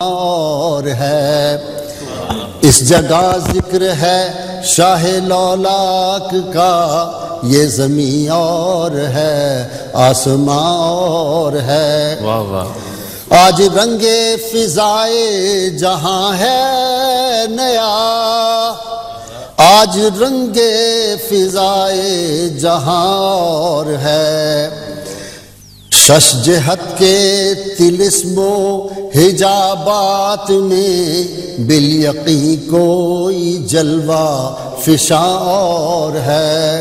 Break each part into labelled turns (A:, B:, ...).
A: اور ہے اس جگہ ذکر ہے شاہ لولاک کا، یہ زمین اور ہے آسماں اور ہے۔
B: واہ واہ۔
A: آج رنگ فضائے جہاں ہے نیا، آج رنگ فضائے جہاں اور ہے۔ شش جہت کے طلسم و حجابات میں بالیقین کوئی جلوہ فشاں اور ہے،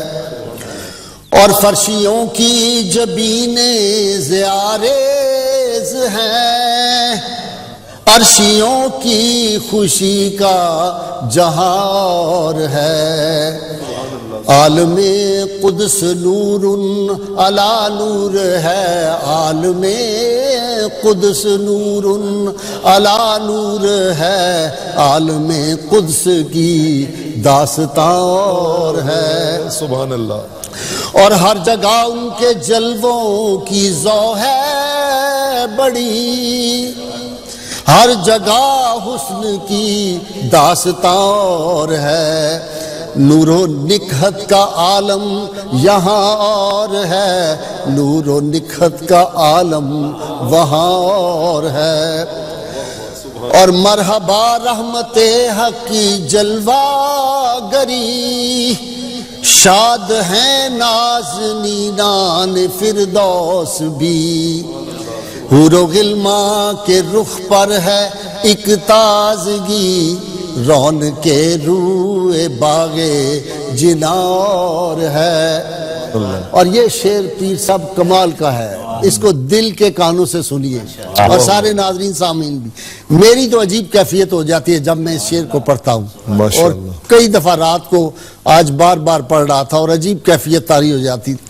A: اور فرشیوں کی جبینیں زیارز ہیں، عرشیوں کی خوشی کا جہاں اور ہے۔ عالم قدس نور علی نور ہے، عالم قدس نور علی نور ہے، عالم قدس کی داستان اور ہے۔
B: سبحان اللہ۔
A: اور ہر جگہ ان کے جلووں کی ذو ہے بڑی، ہر جگہ حسن کی داستان اور ہے۔ نور و نکہت کا عالم یہاں اور ہے، نور و نکہت کا عالم وہاں اور ہے۔ اور مرحبا رحمت حق کی جلوہ گری، شاد ہیں نازنینان فردوس بھی، حور و غلماں کے رخ پر ہے ایک تازگی، رون کے روئے باغے جنا اور ہے۔ اور یہ شعر پیر صاحب کمال کا ہے، اس کو دل کے کانوں سے سنیے، اور سارے ناظرین سامعین بھی۔ میری تو عجیب کیفیت ہو جاتی ہے جب میں اس شعر کو پڑھتا ہوں، اور کئی دفعہ رات کو آج بار بار پڑھ رہا تھا اور عجیب کیفیت طاری ہو جاتی تھی۔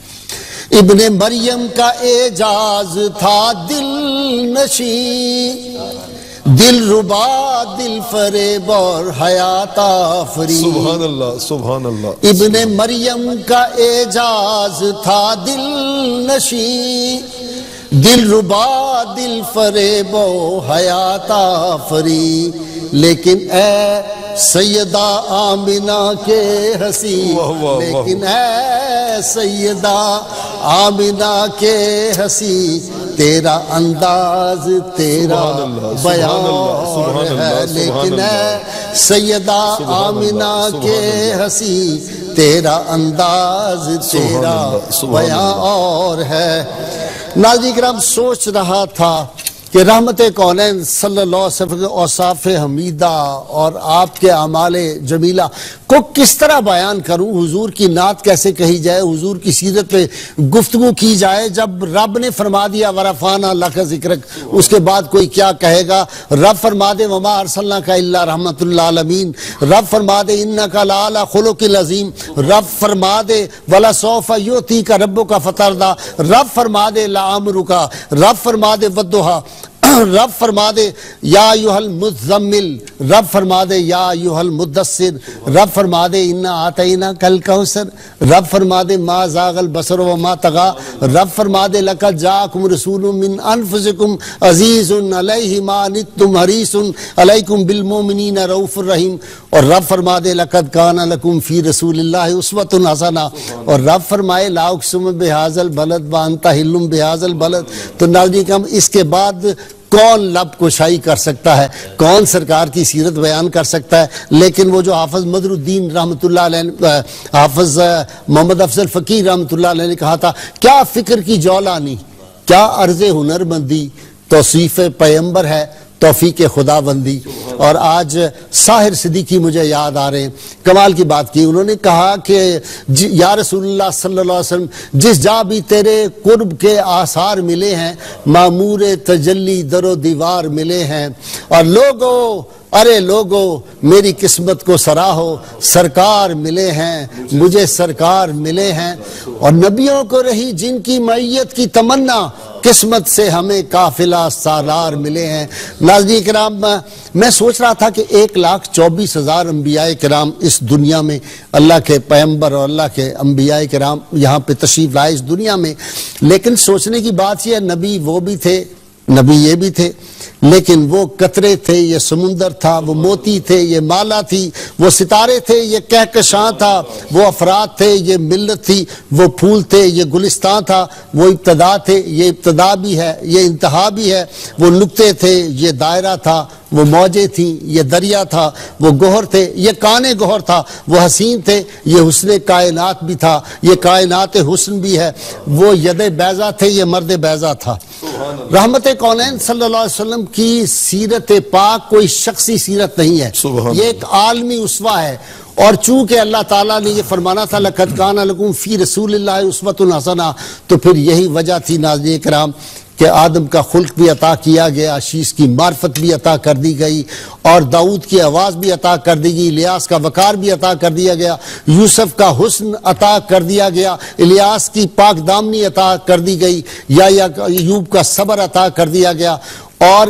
A: ابن مریم کا اعجاز تھا دل نشیں، دل ربا دل فریب اور حیات آفری۔
B: سبحان اللہ سبحان اللہ۔
A: ابن مریم کا اعجاز تھا دل نشیں، دل ربا دل فریب و حیات آفری، لیکن اے سیدہ آمنہ کے ہنسی، لیکن اے سیدہ آمنہ کے ہنسی، تیرا انداز تیرا بیان ہے، لیکن اے سیدہ آمنہ کے ہنسی، تیرا انداز تیرا بیان اور ہے۔ ناظرین کرام، سوچ رہا تھا کہ رحمت کونین صلی اللہ علیہ وسلم کے اوصاف حمیدہ اور آپ کے اعمال جمیلہ کو کس طرح بیان کروں، حضور کی نعت کیسے کہی جائے، حضور کی سیرت پہ گفتگو کی جائے، جب رب نے فرما دیا ورفعنا لک ذکرک، اس کے بعد کوئی کیا کہے گا۔ رب فرما دے وما ارسلناک الا رحمۃ للعالمین، رب فرما دے انک لعلی خلق عظیم، رب فرما دے ولسوف یعطیک ربک فترضی، رب فرما دے لعمرک، رب فرما دے والضحیٰ، رب فرما دے یا ایھا المزمل، رب فرما دے یا ایھا المدثر، رب فرما دے انا اعطیناک الکوثر، رب فرما دے ما زاغ البصر وما طغی، رب فرما دے لقد جاءکم رسول من انفسکم عزیز علیہ ما عنتم حریص علیکم بالمؤمنین رؤوف الرحیم، اور رب فرما دے لقد کان لکم فی رسول اللہ اسوۃ حسنہ، اور رب فرمائے لا اقسم بہذا البلد وانت حل بہذا البلد۔ تو ناظرین ہم اس کے بعد کون لب کشائی کر سکتا ہے، کون سرکار کی سیرت بیان کر سکتا ہے؟ لیکن وہ جو حافظ مدر الدین رحمۃ اللہ علیہ، حافظ محمد افضل فقیر رحمۃ اللہ علیہ نے کہا تھا، کیا فکر کی جولانی، کیا عرض ہنر مندی، توصیف پیمبر ہے توفیق خدا بندی۔ اور آج ساحر صدیقی مجھے یاد آ رہے ہیں، کمال کی بات کی، انہوں نے کہا کہ یا رسول اللہ صلی اللہ علیہ وسلم، جس جا بھی تیرے قرب کے آثار ملے ہیں، معمور تجلی در و دیوار ملے ہیں، اور لوگوں ارے لوگو میری قسمت کو سراہو، سرکار ملے ہیں مجھے، سرکار ملے ہیں، اور نبیوں کو رہی جن کی معیت کی تمنا، قسمت سے ہمیں قافلہ سالار ملے ہیں۔ ناظرین کرام، میں سوچ رہا تھا کہ 1,24,000 انبیاء کرام اس دنیا میں، اللہ کے پیغمبر اور اللہ کے انبیاء کرام یہاں پہ تشریف لائے اس دنیا میں، لیکن سوچنے کی بات یہ ہے، نبی وہ بھی تھے نبی یہ بھی تھے، لیکن وہ قطرے تھے، یہ سمندر تھا، وہ موتی تھے، یہ مالا تھی، وہ ستارے تھے، یہ کہکشاں تھا، وہ افراد تھے، یہ ملت تھی، وہ پھول تھے، یہ گلستان تھا، وہ ابتدا تھے، یہ ابتدا بھی ہے، یہ انتہا بھی ہے، وہ نقطے تھے، یہ دائرہ تھا، وہ موجیں تھیں، یہ دریا تھا، وہ گوہر تھے، یہ کان گوہر تھا، وہ حسین تھے، یہ حسن کائنات بھی تھا، یہ کائنات حسن بھی ہے، وہ ید بیضا تھے، یہ مرد بیضا تھا۔ رحمت کونین صلی اللہ علیہ وسلم کی سیرت پاک کوئی شخصی سیرت نہیں ہے، یہ ایک عالمی اسوہ ہے، اور چونکہ اللہ تعالیٰ نے یہ فرمانا تھا لَقَدْ كَانَ لَكُمْ فِي رَسُولِ اللَّهِ أُسْوَةٌ حَسَنَةٌ، تو پھر یہی وجہ تھی ناظرین کرام کہ آدم کا خلق بھی عطا کیا گیا، شیش کی معرفت بھی عطا کر دی گئی، اور داؤد کی آواز بھی عطا کر دی گئی، الیاس کا وقار بھی عطا کر دیا گیا، یوسف کا حسن عطا کر دیا گیا، الیاس کی پاک دامنی عطا کر دی گئی، یا ایوب کا صبر عطا کر دیا گیا، اور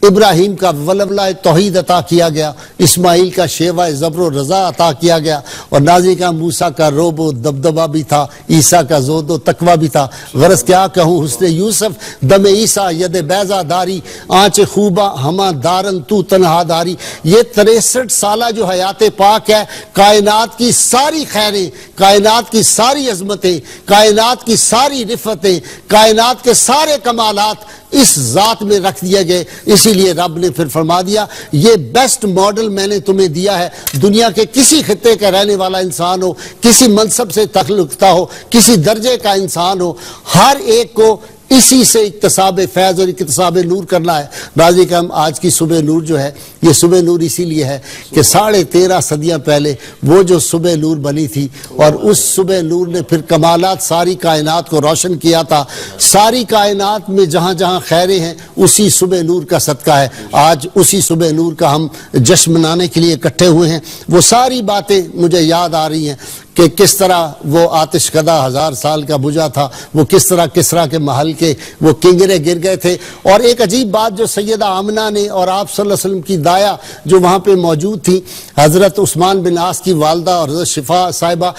A: ابراہیم کا ولولہ توحید عطا کیا گیا، اسماعیل کا شیوہ زبر و رضا عطا کیا گیا، اور نازی کا موسیٰ کا روب و دبدبہ بھی تھا، عیسیٰ کا زہد و تقویٰ بھی تھا۔ غرض کیا کہوں، حسن یوسف دم عیسیٰ ید بیضا داری، آنچ خوبہ ہمہ دارن تو تنہا داری۔ یہ 63 سالہ جو حیات پاک ہے، کائنات کی ساری خیریں، کائنات کی ساری عظمتیں، کائنات کی ساری رفتیں، کائنات کے سارے کمالات اس ذات میں رکھ دیے گئے۔ اسی لیے رب نے پھر فرما دیا یہ بیسٹ ماڈل میں نے تمہیں دیا ہے، دنیا کے کسی خطے کا رہنے والا انسان ہو، کسی منصب سے تعلق ہو، کسی درجے کا انسان ہو، ہر ایک کو اسی سے اکتساب فیض اور اکتساب نور کرنا ہے۔ راضی کہ ہم آج کی صبح نور جو ہے، یہ صبح نور اسی لیے ہے کہ 13.5 صدیاں پہلے وہ جو صبح نور بنی تھی، اور اس صبح نور نے پھر کمالات ساری کائنات کو روشن کیا تھا۔ ساری کائنات میں جہاں جہاں خیریں ہیں اسی صبح نور کا صدقہ ہے۔ آج اسی صبح نور کا ہم جشن منانے کے لیے اکٹھے ہوئے ہیں۔ وہ ساری باتیں مجھے یاد آ رہی ہیں کہ کس طرح وہ آتش کدہ 1000 سال کا بجا تھا، وہ کس طرح کسریٰ کے محل کے وہ کنگرے گر گئے تھے، اور ایک عجیب بات جو سیدہ آمنہ نے اور آپ صلی اللہ علیہ وسلم کی دایا جو وہاں پہ موجود تھی، حضرت عثمان بن عاص کی والدہ اور حضرت شفا صاحبہ،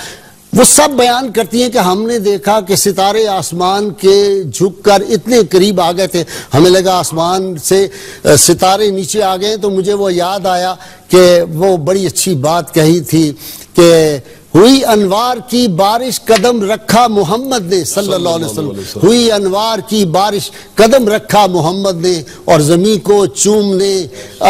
A: وہ سب بیان کرتی ہیں کہ ہم نے دیکھا کہ ستارے آسمان کے جھک کر اتنے قریب آ گئے تھے، ہمیں لگا آسمان سے ستارے نیچے آ گئے، تو مجھے وہ یاد آیا کہ وہ بڑی اچھی بات کہی تھی کہ ہوئی انوار کی بارش قدم رکھا محمد نے صلی اللہ علیہ وسلم، ہوئی انوار کی بارش قدم رکھا محمد نے، اور زمین کو چومنے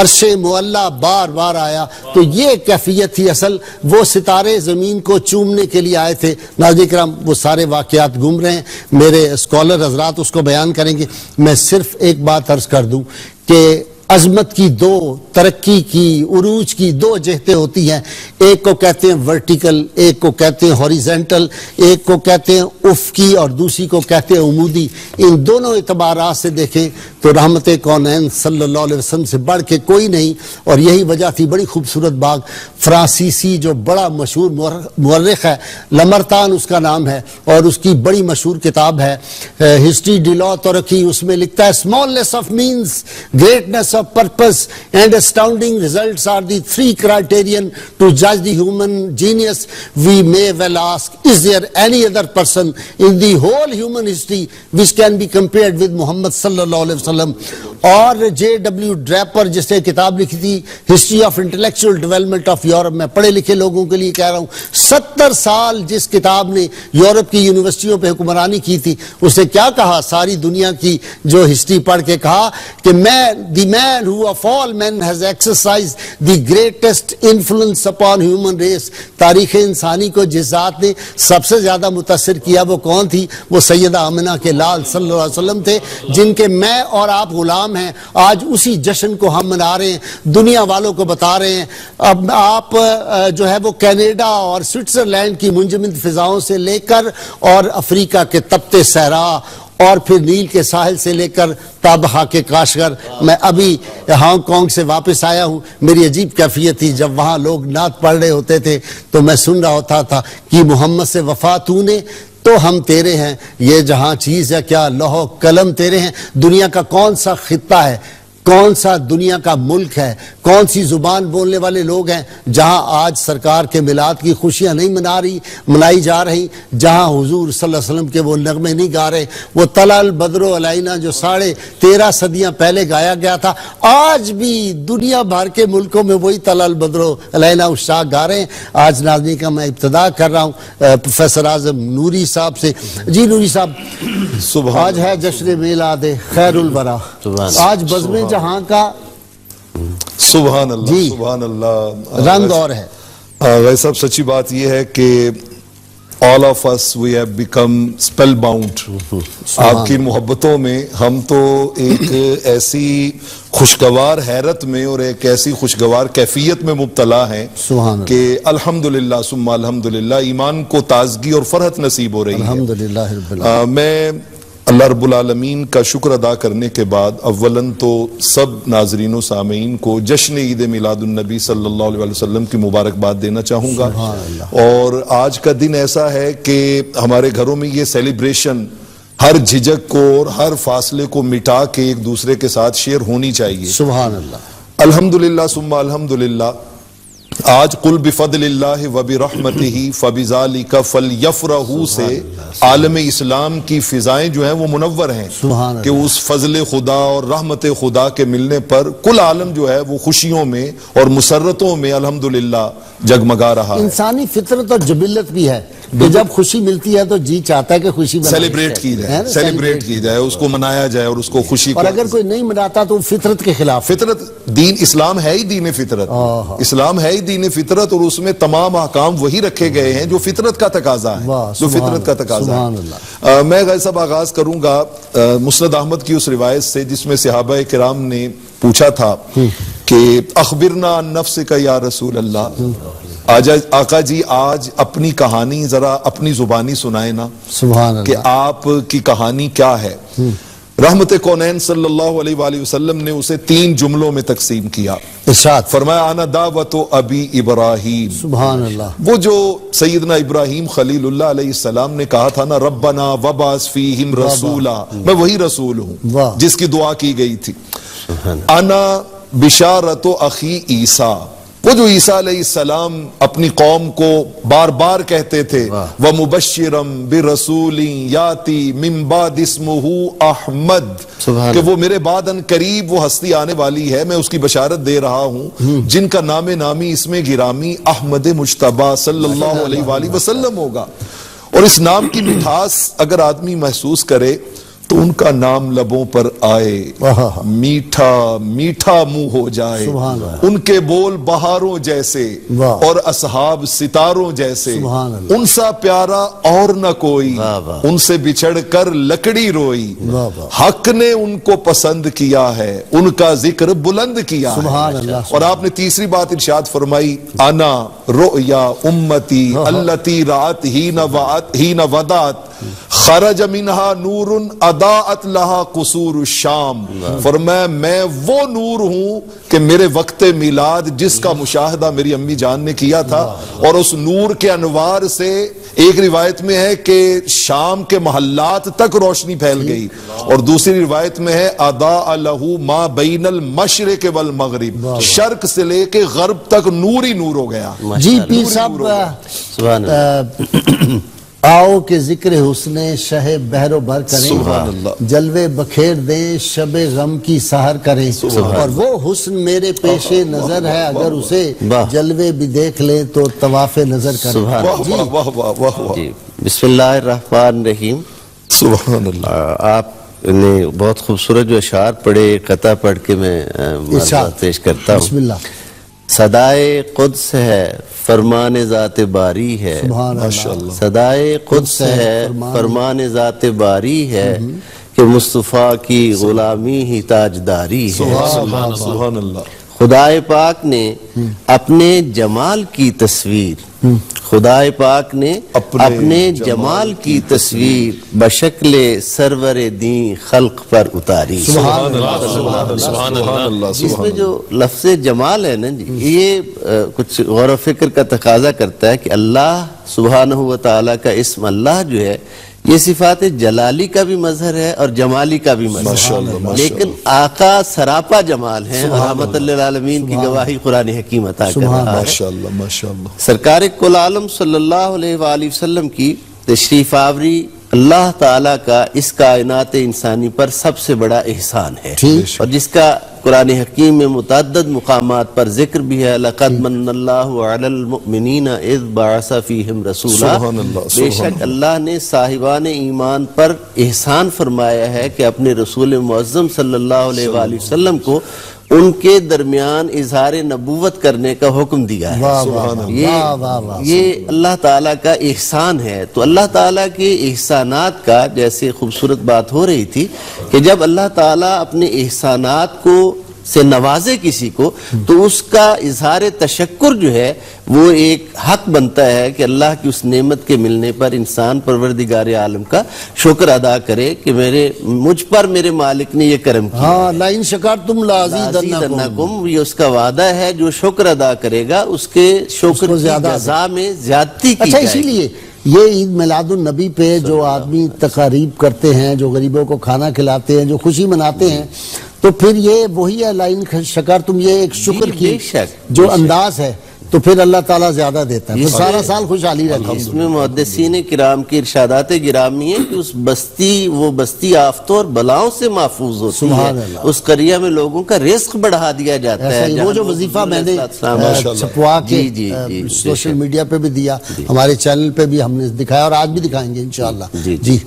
A: عرش معلیٰ بار بار آیا۔ تو یہ کیفیت تھی اصل، وہ ستارے زمین کو چومنے کے لیے آئے تھے۔ ناظرین کرام وہ سارے واقعات گم رہے ہیں، میرے اسکالر حضرات اس کو بیان کریں گے، میں صرف ایک بات عرض کر دوں کہ عظمت کی دو، ترقی کی، عروج کی دو جہتیں ہوتی ہیں، ایک کو کہتے ہیں ورٹیکل، ایک کو کہتے ہیں ہاریزنٹل، ایک کو کہتے ہیں افقی اور دوسری کو کہتے ہیں عمودی۔ ان دونوں اعتبارات سے دیکھیں تو رحمت کونین صلی اللہ علیہ وسلم سے بڑھ کے کوئی نہیں، اور یہی وجہ تھی بڑی خوبصورت باغ فرانسیسی جو بڑا مشہور مورخ ہے، لمرتان اس کا نام ہے، اور اس کی بڑی مشہور کتاب ہے ہسٹری ڈی لا ترقی، اس میں لکھتا ہے smallness of means, greatness of purpose and astounding results are the three criterion to judge the human genius. We may well ask, is there any other person in the whole human history which can be compared with Muhammad sallallahu alaihi wasallam? اور J.W. Draper جس نے کتاب لکھی تھی history of intellectual development of Europe, میں پڑھے لکھے لوگوں کے لیے کہہ رہا ہوں، 70 سال جس کتاب نے یورپ کی یونیورسٹیوں پہ حکمرانی کی تھی، اس نے کیا کہا، ساری دنیا کی جو ہسٹری پڑھ کے کہا کہ the man who of all men has exercised the greatest influence upon human race، تاریخ انسانی کو جس ذات نے سب سے زیادہ متاثر کیا وہ کون تھی؟ وہ سیدہ آمنہ کے لال صلی اللہ علیہ وسلم تھے، جن کے میں اور آپ غلام ہیں۔ آج اسی جشن کو ہم منا رہے ہیں، دنیا والوں کو بتا رہے ہیں۔ اب آپ جو ہے وہ کینیڈا اور سوئٹزرلینڈ کی منجمد فضاؤں سے لے کر اور افریقہ کے تپتے صحرا اور پھر نیل کے ساحل سے لے کر تابہا کے کاشغر، میں ابھی ہانگ کانگ سے واپس آیا ہوں، میری عجیب کیفیت تھی جب وہاں لوگ نعت پڑھ رہے ہوتے تھے تو میں سن رہا ہوتا تھا کہ محمد سے وفا تو نے تو ہم تیرے ہیں، یہ جہاں چیز ہے کیا لوح قلم تیرے ہیں۔ دنیا کا کون سا خطہ ہے، کون سا دنیا کا ملک ہے، کون سی زبان بولنے والے لوگ ہیں جہاں آج سرکار کے میلاد کی خوشیاں نہیں منائی جا رہی، جہاں حضور صلی اللہ علیہ وسلم کے وہ نغمے نہیں گا رہے، وہ طلع البدر علینا جو 13.5 صدیاں پہلے گایا گیا تھا، آج بھی دنیا بھر کے ملکوں میں وہی طلع البدر علینا اشاق گا رہے ہیں۔ آج ناظرین کا میں ابتدا کر رہا ہوں پروفیسر اعظم نوری صاحب سے۔ جی نوری صاحب، آج ہے جشن میلاد خیر الورا، آج بزم جہاں کا
B: سبحان اللہ،
A: جی
B: سبحان اللہ،
A: رنگ اور ہے۔
B: غیر صاحب سچی بات یہ ہے کہ all of us we have become spellbound. آپ کی محبتوں میں ہم تو ایک ایسی خوشگوار حیرت میں اور ایک ایسی خوشگوار کیفیت میں مبتلا ہیں کہ الحمدللہ ثم الحمدللہ ایمان کو تازگی اور فرحت نصیب ہو رہی ہے۔
A: الحمدللہ رب العالمین۔
B: میں اللہ رب العالمین کا شکر ادا کرنے کے بعد اولاً تو سب ناظرین و سامعین کو جشن عید میلاد النبی صلی اللہ علیہ وسلم کی مبارکباد دینا چاہوں گا، اور آج کا دن ایسا ہے کہ ہمارے گھروں میں یہ سیلیبریشن ہر جھجک کو اور ہر فاصلے کو مٹا کے ایک دوسرے کے ساتھ شیئر ہونی چاہیے۔
A: سبحان اللہ،
B: الحمدللہ ثم الحمدللہ۔ آج قل بفضل اللہ وبرحمتہ فبذالک فلیفرحوا سے عالم اسلام کی فضائیں جو ہیں وہ منور ہیں کہ اس فضل خدا اور رحمت خدا کے ملنے پر کل عالم جو ہے وہ خوشیوں میں اور مسرتوں میں الحمدللہ جگمگا رہا ہے۔
A: انسانی فطرت اور جبلت بھی ہے کہ جب خوشی ملتی ہے تو جی چاہتا ہے کہ خوشی
B: سیلیبریٹ کی جائے، سیلیبریٹ کی جائے، اس کو منایا جائے اور اس کو خوشی،
A: اور اگر کوئی نہیں مناتا تو فطرت کے خلاف۔
B: فطرت، دین اسلام ہے ہی دین فطرت، اسلام ہے ہی دین فطرت، اور اس میں تمام احکام وہی رکھے گئے ہیں جو فطرت کا تقاضا ہے، جو فطرت کا تقاضا ہے۔ میں غیر صاحب آغاز کروں گا مسند احمد کی اس روایت سے جس میں صحابہ کرام نے پوچھا تھا کہ اخبرنا عن نفسک یا رسول اللہ، آقا جی آج اپنی کہانی ذرا اپنی زبانی سنائے نا،
A: سبحان اللہ،
B: کہ آپ کی کہانی کیا ہے۔ رحمت کونین صلی اللہ علیہ وآلہ وسلم نے اسے 3 جملوں میں تقسیم کیا۔
A: ارشاد
B: فرمایا انا دعوت ابی ابراہیم،
A: سبحان اللہ،
B: وہ جو سیدنا ابراہیم خلیل اللہ علیہ السلام نے کہا تھا نا ربنا وبعث فیہم رسولا، میں وہی رسول ہوں جس کی دعا کی گئی تھی۔ انا بشارت اخی عیسیٰ، وہ جو عیسیٰ علیہ السلام اپنی قوم کو بار بار کہتے تھے وَمُبَشِّرًا بِرَسُولٍ يَأْتِي مِن بَعْدِ اسْمُهُ احمد، کہ وہ میرے بعد ان قریب وہ ہستی آنے والی ہے، میں اس کی بشارت دے رہا ہوں جن کا نام نامی اسم گرامی احمد مجتبیٰ صلی اللہ علیہ وآلہ وسلم ہوگا۔ اور اس نام کی مٹھاس اگر آدمی محسوس کرے تو ان کا نام لبوں پر آئے، میٹھا میٹھا منہ ہو جائے، ان کے بول بہاروں جیسے اور اصحاب ستاروں جیسے، ان سا پیارا اور نہ کوئی، ان سے بچھڑ کر لکڑی روئی، حق نے ان کو پسند کیا ہے، ان کا ذکر بلند کیا ہے۔ اور آپ نے تیسری بات ارشاد فرمائی انا رؤیا امتی التی رات ہین ودات خرج منہا نور اضاءت لہا قصور الشام، فرمایا میں وہ نور ہوں کہ میرے وقت میلاد جس کا مشاہدہ میری امی جان نے کیا تھا، اور اس نور کے انوار سے ایک روایت میں ہے کہ شام کے محلات تک روشنی پھیل گئی، اور دوسری روایت میں ہے اضاء لہو ما بین المشرق والمغرب، شرق سے لے کے غرب تک نور ہی نور ہو گیا۔
A: جی پیر صاحب آؤ کہ ذکر حسن شہ بحر و بر کریں، جلوے بکھیر دیں شب غم کی سحر کریں، اور وہ حسن میرے پیش نظر ہے اگر اسے جلوے بھی دیکھ لیں تو طواف نظر کریں۔
C: جی بسم اللہ الرحمن الرحیم۔
B: سبحان اللہ،
C: آپ نے بہت خوبصورت جو اشعار پڑھے، قطع پڑھ کے میں پیش کرتا ہوں۔
A: بسم اللہ۔
C: صدائے قدس ہے فرمان ذات باری ہے، صدائے قدس ہے فرمان ذات باری ہے، کہ مصطفیٰ کی غلامی ہی تاجداری ہے۔
B: سبحان اللہ۔
C: خدائے پاک نے اپنے جمال کی تصویر، خدائے پاک نے اپنے جمال کی تصویر بشکل سرور دین خلق پر اتاری۔
B: سبحان اللہ۔
C: اس میں جو لفظ جمال ہے نا جی، یہ کچھ غور و فکر کا تقاضا کرتا ہے کہ اللہ سبحانہ و تعالیٰ کا اسم اللہ جو ہے یہ صفات جلالی کا بھی مظہر ہے اور جمالی کا بھی مظہر ہے، لیکن آقا سراپا جمال ہیں اور رحمت للعالمین کی گواہی قرآن حکیم عطا کر رہا ہے۔
B: ماشاءاللہ ماشاءاللہ۔
C: سرکار کل عالم صلی اللہ علیہ وآلہ وسلم کی تشریف آوری اللہ تعالیٰ کا اس کائنات انسانی پر سب سے بڑا احسان ہے، اور جس کا قرآن حکیم میں متعدد مقامات پر ذکر بھی ہے۔ لَقَدْ مَنَّ اللَّهُ عَلَى الْمُؤْمِنِينَ إِذْ بَعَثَ فِيهِمْ رَسُولًا، بے شک اللہ نے صاحبان ایمان پر احسان فرمایا ہے کہ اپنے رسول معظم صلی اللہ علیہ وآلہ وسلم کو ان کے درمیان اظہار نبوت کرنے کا حکم دیا ہے۔ یہ اللہ تعالیٰ کا احسان ہے۔ تو اللہ تعالیٰ کے احسانات کا جیسے خوبصورت بات ہو رہی تھی کہ جب اللہ تعالیٰ اپنے احسانات کو سے نوازے کسی کو تو اس کا اظہار تشکر جو ہے وہ ایک حق بنتا ہے کہ اللہ کی اس نعمت کے ملنے پر انسان پروردگار عالم کا شکر ادا کرے کہ مجھ پر میرے مالک نے یہ کرم کیا۔
A: ہاں، لَإِن شَكَرْتُمْ لَأَزِيدَنَّكُمْ،
C: یہ اس کا وعدہ ہے جو شکر ادا کرے گا اس کے شکر کی جزا میں زیادتی کی
A: اچھا،
C: جائے
A: اسی لیے یہ عید میلاد النبی پہ جو آدمی تقاریب کرتے ہیں، جو غریبوں کو کھانا کھلاتے ہیں، جو خوشی مناتے ہیں، تو پھر یہ وہی ہے لَإِن شَكَرْتُمْ، یہ ایک شکر کی جو انداز ہے تو پھر اللہ تعالیٰ زیادہ دیتا ہے، پھر سارا سال خوشحالی رہتی ہے۔
C: اس میں محدثین کرام کی ارشادات گرامی ہیں کہ اس وہ بستی آفتوں اور بلاؤں سے محفوظ ہوتی ہے، اس قریہ میں لوگوں کا رزق بڑھا دیا جاتا ہے۔
A: وہ جو وظیفہ میں نے چھپوا کے سوشل میڈیا پہ بھی دیا، ہمارے چینل پہ بھی ہم نے دکھایا اور آج بھی دکھائیں گے انشاءاللہ۔ جی،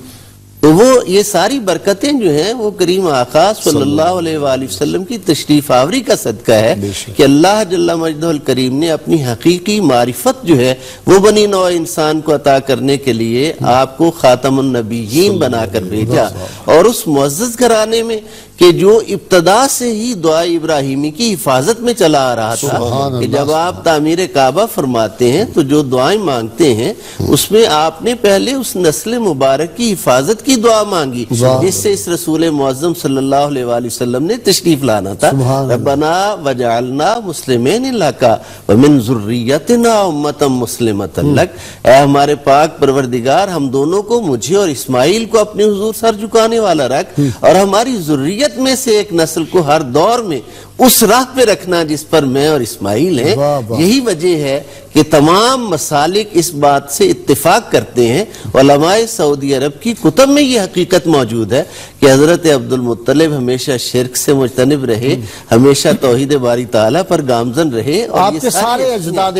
C: تو وہ یہ ساری برکتیں جو ہیں وہ کریم آقا صلی اللہ علیہ وآلہ وسلم کی تشریف آوری کا صدقہ ہے کہ اللہ جل مجدہ الکریم نے اپنی حقیقی معرفت جو ہے وہ بنی نوع انسان کو عطا کرنے کے لیے آپ کو خاتم النبیین بنا کر بھیجا، اور اس معزز گھرانے میں کہ جو ابتدا سے ہی دعا ابراہیمی کی حفاظت میں چلا آ رہا تھا کہ جب آپ تعمیر کعبہ فرماتے ہیں تو جو دعائیں مانگتے ہیں اس میں آپ نے پہلے اس نسل مبارک کی حفاظت کی دعا مانگی جس سے اس رسول معظم صلی اللہ علیہ وآلہ وسلم نے تشریف لانا تھا۔ ربنا وجعلنا مسلمین لک ومن ذریتنا امۃ مسلمۃ لک، اے ہمارے پاک پروردگار ہم دونوں کو، مجھے اور اسماعیل کو اپنے حضور سر جھکانے والا رکھ، اور ہماری ذریت میں سے ایک نسل کو ہر دور میں اس راہ پہ رکھنا جس پر میں اور اسماعیل ہیں۔ یہی وجہ ہے کہ تمام مسالک اس بات سے اتفاق کرتے ہیں، علماء سعودی عرب کی کتب میں یہ حقیقت موجود ہے کہ حضرت عبد المطلب ہمیشہ شرک سے مجتنب رہے، ہمیشہ توحید باری تعالیٰ پر گامزن رہے، اور
A: آپ کے سارے اجداد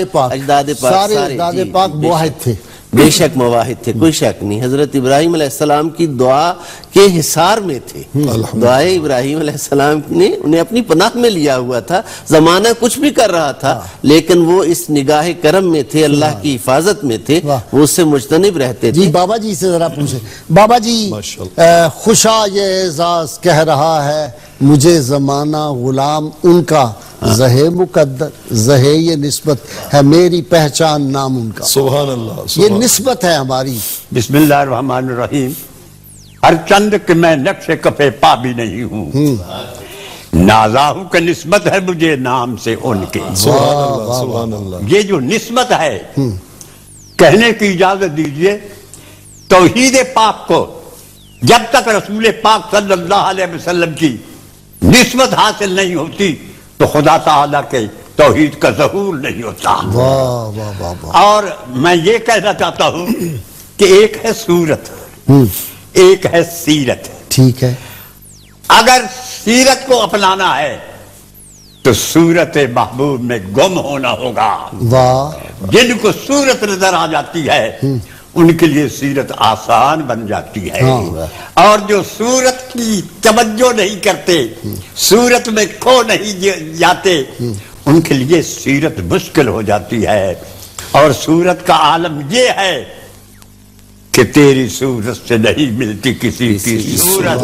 A: پاک موحد تھے،
C: بے شک مواحد تھے، کوئی شک نہیں۔ حضرت ابراہیم علیہ السلام کی دعا کے حصار میں تھے، دعائے ابراہیم علیہ السلام نے انہیں اپنی پناہ میں لیا ہوا تھا، زمانہ کچھ بھی کر رہا تھا لیکن وہ اس نگاہ کرم میں تھے، اللہ کی حفاظت میں تھے، وہ اس سے مجتنب رہتے تھے۔
A: جی بابا جی سے ذرا پوچھیں، بابا جی خوشا یہ اعزاز کہہ رہا ہے مجھے زمانہ غلام ان کا، زہے مقدر زہے یہ نسبت ہے میری پہچان نام ان کا۔
B: سبحان اللہ،
A: یہ نسبت ہے ہماری۔
D: بسم اللہ الرحمن الرحیم۔ ہر چند کہ میں نقش کفے پا بھی نہیں ہوں، نازاہو کا نسبت ہے مجھے نام سے ان کے۔
B: سبحان اللہ۔
D: یہ جو نسبت ہے، کہنے کی اجازت دیجئے، توحید پاک کو جب تک رسول پاک صلی اللہ علیہ وسلم کی نسبت حاصل نہیں ہوتی تو خدا تعالیٰ کے توحید کا ظہور نہیں ہوتا۔ اور میں یہ کہنا چاہتا ہوں کہ ایک ہے صورت، ایک ہے سیرت۔
A: ٹھیک ہے،
D: اگر سیرت کو اپنانا ہے تو صورت محبوب میں گم ہونا ہوگا۔ جن کو صورت نظر آ جاتی ہے ان کے لیے سیرت آسان بن جاتی ہے، اور جو صورت کی توجہ نہیں کرتے، صورت میں کھو نہیں جاتے، ان کے لیے سیرت مشکل ہو جاتی ہے۔ اور صورت کا عالم یہ ہے کہ تیری صورت سے نہیں ملتی کسی کی صورت،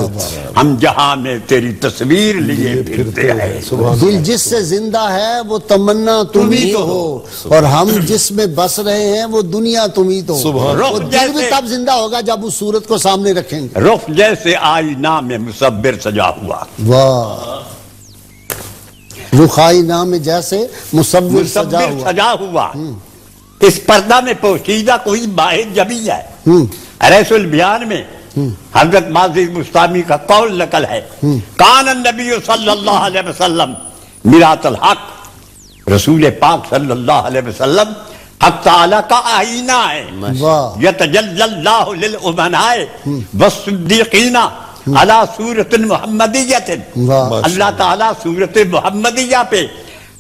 D: ہم جہاں میں تیری تصویر لیے پھرتے ہیں۔
A: دل جس سے زندہ ہے وہ تمنا تم ہی تو ہو، اور ہم جس میں بس رہے ہیں وہ دنیا تم ہی تو ہو۔ وہ دل بھی تب زندہ ہوگا جب اس صورت کو سامنے رکھیں گے۔
D: رخ جیسے آئینہ میں مصور سجا ہوا،
A: واہ، رخ آئینہ میں جیسے مصور سجا ہوا،
D: اس پردہ میں پوشیدہ کوئی باہر جبی ہے، ریس البیان میں حضرت ماضی مستامی کا قول نقل ہے، کان النبی صلی اللہ علیہ وسلم میرات الحق، رسول پاک صلی اللہ علیہ وسلم حق تعالیٰ کا آئینہ ہے، یتجلی اللہ للامناء والصدیقین علی صورت محمدیت، اللہ تعالیٰ صورت محمدیہ پہ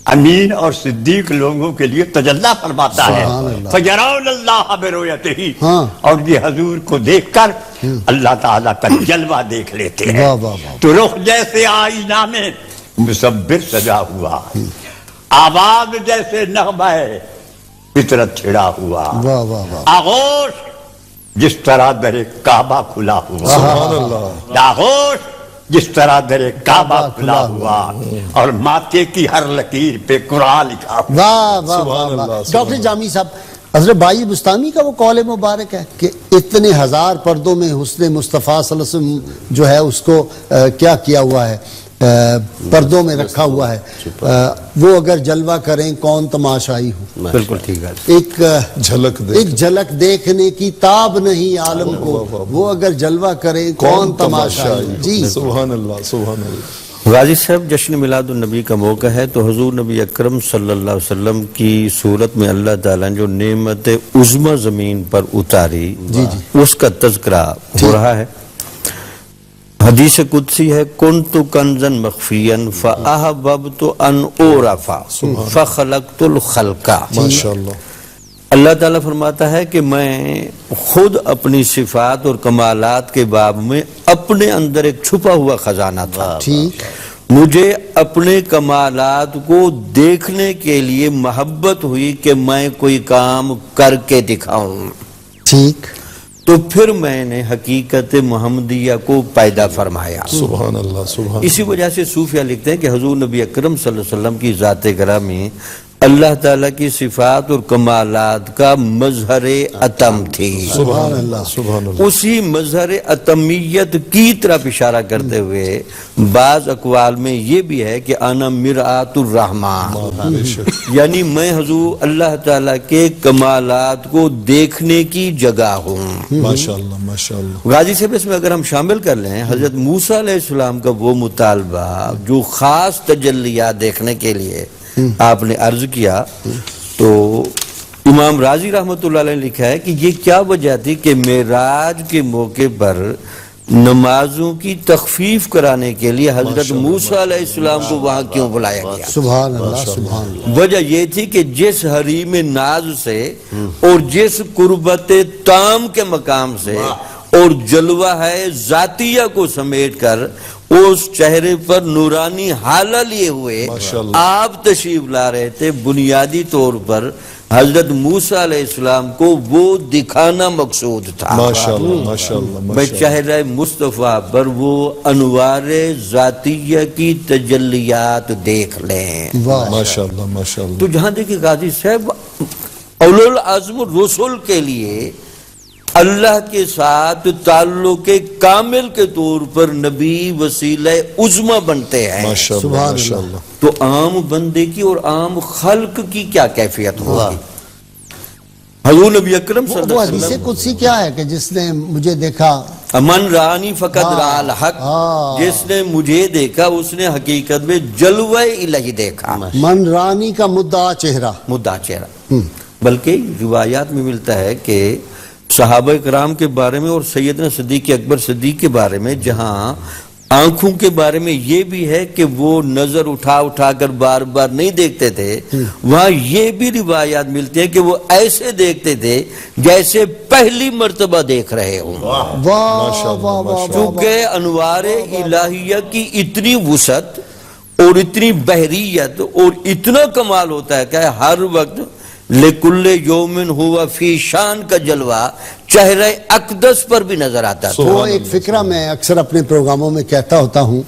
D: امین اور صدیق لوگوں کے لیے تجلی فرماتا ہے، فَيَرَوْنَ اللَّهَ بِرُؤْيَتِهِ، اور یہ حضور کو دیکھ کر اللہ تعالیٰ کا جلوہ دیکھ لیتے ہیں۔ تو رخ جیسے آئینہ میں مصور سجا ہوا، آواز جیسے نغمہ ہے فطرت چھڑا ہوا، آغوش جس طرح در کعبہ کھلا ہوا، آغوش جس طرح در کعبہ کھلا ہوا، اور ماتھے کی ہر لکیر پہ قرآن لکھا ہوا۔
A: واہ واہ واہ واہ۔ ڈاکٹر جامی صاحب، حضرت بائی بستانی کا وہ قول مبارک ہے کہ اتنے ہزار پردوں میں حسن مصطفیٰ صلی اللہ علیہ وسلم جو ہے اس کو کیا کیا ہوا ہے، پردوں میں رکھا ہوا ہے، وہ اگر جلوہ کریں کون تماشائی ہو۔
C: بالکل ٹھیک ہے۔
A: ایک جھلک دیکھنے کی تاب نہیں عالم کو، وہ اگر جلوہ کریں کون تماشائی۔ جی
B: سبحان اللہ سبحان اللہ۔
C: غازی صاحب، جشن میلاد النبی کا موقع ہے، تو حضور نبی اکرم صلی اللہ علیہ وسلم کی صورت میں اللہ تعالیٰ نے جو نعمت عظمی زمین پر اتاری، اس کا تذکرہ ہو رہا ہے۔ حدیث قدسی ہے، کنت کنزا مخفیا فاحببت ان اعرف فخلقت الخلق۔ اللہ تعالیٰ فرماتا ہے کہ میں خود اپنی صفات اور کمالات کے باب میں اپنے اندر ایک چھپا ہوا خزانہ تھا، مجھے اپنے کمالات کو دیکھنے کے لیے محبت ہوئی کہ میں کوئی کام کر کے دکھاؤں، ٹھیک، تو پھر میں نے حقیقت محمدیہ کو پیدا فرمایا۔
B: سبحان اللہ سبحان۔
C: اسی وجہ سے صوفیہ لکھتے ہیں کہ حضور نبی اکرم صلی اللہ علیہ وسلم کی ذات گرامی اللہ تعالیٰ کی صفات اور کمالات کا مظہر اتم تھی۔
B: سبحان اللہ سبحان اللہ۔
C: اسی مظہر اتمیت کی طرف اشارہ کرتے ہوئے بعض اقوال میں یہ بھی ہے کہ انا مرآت الرحمن، یعنی میں حضور اللہ تعالیٰ کے کمالات کو دیکھنے کی جگہ ہوں۔
B: ماشاءاللہ ماشاءاللہ۔
C: غازی صاحب، اس میں اگر ہم شامل کر لیں حضرت موسیٰ علیہ السلام کا وہ مطالبہ جو خاص تجلیات دیکھنے کے لیے آپ نے عرض کیا، تو امام رازی رحمۃ اللہ علیہ نے لکھا ہے کہ یہ کیا وجہ تھی کہ معراج کے موقع پر نمازوں کی تخفیف کرانے کے لیے حضرت موسیٰ علیہ السلام کو وہاں کیوں بلایا گیا؟
A: سبحان اللہ سبحان اللہ۔
C: وجہ یہ تھی کہ جس حریم ناز سے اور جس قربت تام کے مقام سے اور جلوہ ہے ذاتیہ کو سمیٹ کر اس چہرے پر نورانی حالہ لیے ہوئے آپ تشریف لا رہے تھے، بنیادی طور پر حضرت موسیٰ علیہ السلام کو وہ دکھانا مقصود تھا۔
B: ماشاءاللہ ماشاءاللہ۔
C: میں چہرہ مصطفیٰ پر وہ انوار ذاتیہ کی تجلیات دیکھ لیں۔
B: ماشاءاللہ ماشاءاللہ۔
C: تو جہاں دیکھیں غازی صاحب، اولو العزم رسول کے لیے اللہ کے ساتھ تعلق کامل کے طور پر نبی وسیلہ عظمی بنتے ہیں۔
B: ماشاءاللہ۔
C: تو عام بندے کی اور عام خلق کی کیا کیفیت ہوگی؟ حضور نبی اکرم صلی اللہ علیہ وسلم،
A: حدیث قدسی کیا ہے کہ جس نے مجھے دیکھا،
C: من رانی فقط را الحق، جس نے مجھے دیکھا اس نے حقیقت میں جلوہ الہی دیکھا۔
A: من رانی کا مدعا چہرہ،
C: مدعا چہرہ۔ بلکہ روایات میں ملتا ہے کہ صحابہ کرام کے بارے میں اور سیدنا صدیق اکبر صدیق کے بارے میں، جہاں آنکھوں کے بارے میں یہ بھی ہے کہ وہ نظر اٹھا اٹھا کر بار بار نہیں دیکھتے تھے، وہاں یہ بھی روایات ملتی ہیں کہ وہ ایسے دیکھتے تھے جیسے پہلی مرتبہ دیکھ رہے ہوں۔ چونکہ انوار الہیہ کی اتنی وسعت اور اتنی بحریت اور اتنا کمال ہوتا ہے کہ ہر وقت لکل یومن ہوا فی شان کا جلوہ چہرہ اقدس پر بھی نظر آتا تھا۔
A: وہ ایک فکرہ میں اکثر اپنے پروگراموں میں کہتا ہوتا ہوں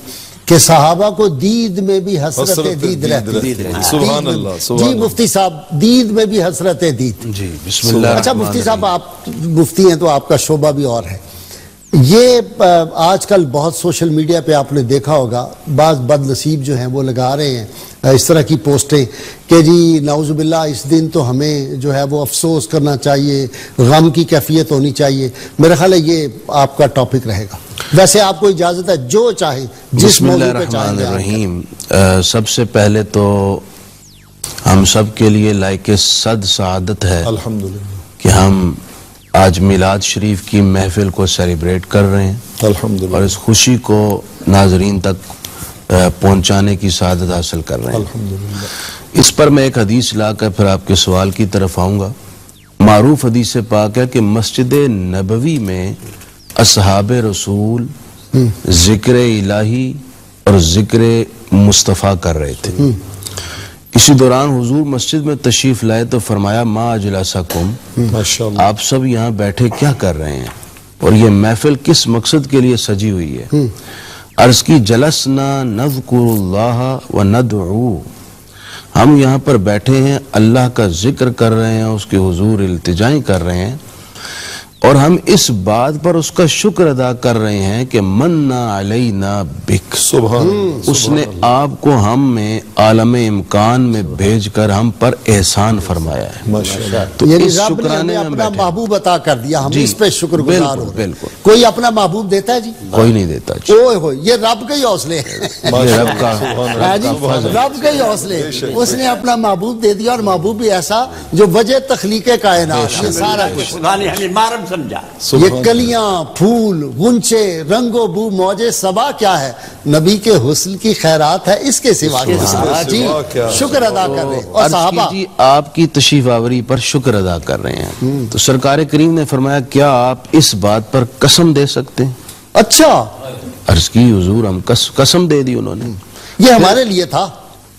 A: کہ صحابہ کو دید میں بھی حسرت دید رہتی ہے۔
B: سبحان اللہ۔
A: جی مفتی صاحب، دید میں بھی حسرت دید۔
C: جی بسم اللہ۔
A: اچھا مفتی صاحب، آپ مفتی ہیں تو آپ کا شعبہ بھی اور ہے۔ یہ آج کل بہت سوشل میڈیا پہ آپ نے دیکھا ہوگا، بعض بد نصیب جو ہیں وہ لگا رہے ہیں اس طرح کی پوسٹیں کہ جی نعوذ باللہ اس دن تو ہمیں جو ہے وہ افسوس کرنا چاہیے، غم کی کیفیت ہونی چاہیے. میرا خیال ہے یہ آپ کا ٹاپک رہے گا. ویسے آپ کو اجازت ہے جو چاہیں جس
E: بسم اللہ
A: موضوع پہ چاہیں.
E: الرحمن الرحیم. سب سے پہلے تو ہم سب کے لیے لائق صد سعادت ہے
B: الحمدللہ
E: کہ ہم آج میلاد شریف کی محفل کو سیلیبریٹ کر رہے ہیں
B: الحمدللہ
E: اور اس خوشی کو ناظرین تک پہنچانے کی سعادت حاصل کر رہے ہیں.
B: الحمدللہ.
E: اس پر میں ایک حدیث لا کر پھر آپ کے سوال کی طرف آؤں گا. معروف حدیث پاک ہے کہ مسجد نبوی میں اصحاب رسول ذکر الہی اور ذکر مصطفیٰ کر رہے تھے. اسی دوران حضور مسجد میں تشریف لائے تو فرمایا ما اجلسکم،
B: ماشاءاللہ
E: آپ سب یہاں بیٹھے کیا کر رہے ہیں اور یہ محفل کس مقصد کے لیے سجی ہوئی ہے؟ عرض کی جلسنا نذکر اللہ و ندعو، ہم یہاں پر بیٹھے ہیں اللہ کا ذکر کر رہے ہیں، اس کے حضور التجائیں کر رہے ہیں اور ہم اس بات پر اس کا شکر ادا کر رہے ہیں کہ مننا علینا بک،
B: سبحان
E: اس نے آپ کو ہم میں عالم امکان میں بھیج کر ہم پر احسان فرمایا ہے.
B: ماشاءاللہ.
E: تو
A: یعنی
E: اس
A: رب نے
E: شکرانے
A: ہمیں
E: میں
A: اپنا
E: بیٹھے.
A: محبوب عطا کر دیا، ہم
E: جی،
A: اس پہ شکر گزار ہو
E: بالکل
A: رہے ہیں.
E: بالکل.
A: کوئی اپنا محبوب دیتا ہے جی؟
E: کوئی نہیں دیتا جی.
A: اوئے ہوئے یہ رب کے ہی حوصلے ہیں.
E: یہ رب کا
A: ہاں جی، رب کے ہی حوصلے. اس نے اپنا محبوب دے دیا اور محبوب بھی ایسا جو وجہ تخلیق کائنات، یہ سارا کچھ.
D: خدا نے ہمیں مارم سمجھا.
A: یہ کلیاں، پھول، غنچے، رنگ و بو، موج صبا کیا ہے؟ نبی کے حسن کی خیرات ہے، اس کے سوا جی شکر ادا کر رہے ہیں. اور
E: عرض
A: صحابہ
E: کیجیے آپ کی تشریف آوری پر شکر ادا کر رہے ہیں تو سرکار کریم نے فرمایا کیا آپ اس بات پر قسم دے سکتے ہیں؟
A: اچھا
E: عرض کی حضور ہم قسم دے دی انہوں نے.
A: یہ ہمارے لیے تھا،